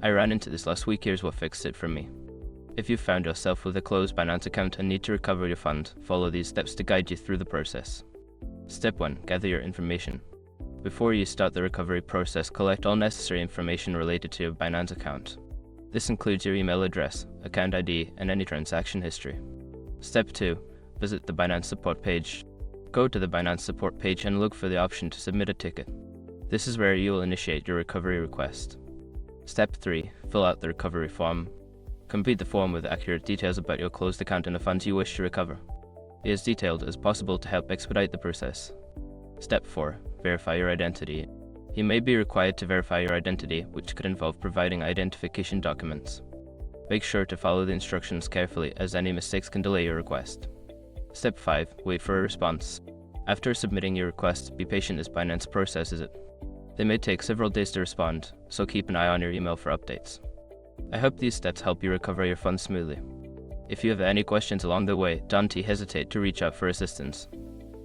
I ran into this last week. Here's what fixed it for me. If you found yourself with a closed Binance account and need to recover your fund, follow these steps to guide you through the process. Step 1. Gather your information. Before you start the recovery process, collect all necessary information related to your Binance account. This includes your email address, account ID, and any transaction history. Step 2. Visit the Binance support page. Go to the Binance support page and look for the option to submit a ticket. This is where you will initiate your recovery request. Step 3. Fill out the recovery form. Complete the form with accurate details about your closed account and the funds you wish to recover. Be as detailed as possible to help expedite the process. Step 4. Verify your identity. You may be required to verify your identity, which could involve providing identification documents. Make sure to follow the instructions carefully, as any mistakes can delay your request. Step 5. Wait for a response. After submitting your request, be patient as Binance processes it. They may take several days to respond, so keep an eye on your email for updates. I hope these steps help you recover your funds smoothly. If you have any questions along the way, don't hesitate to reach out for assistance.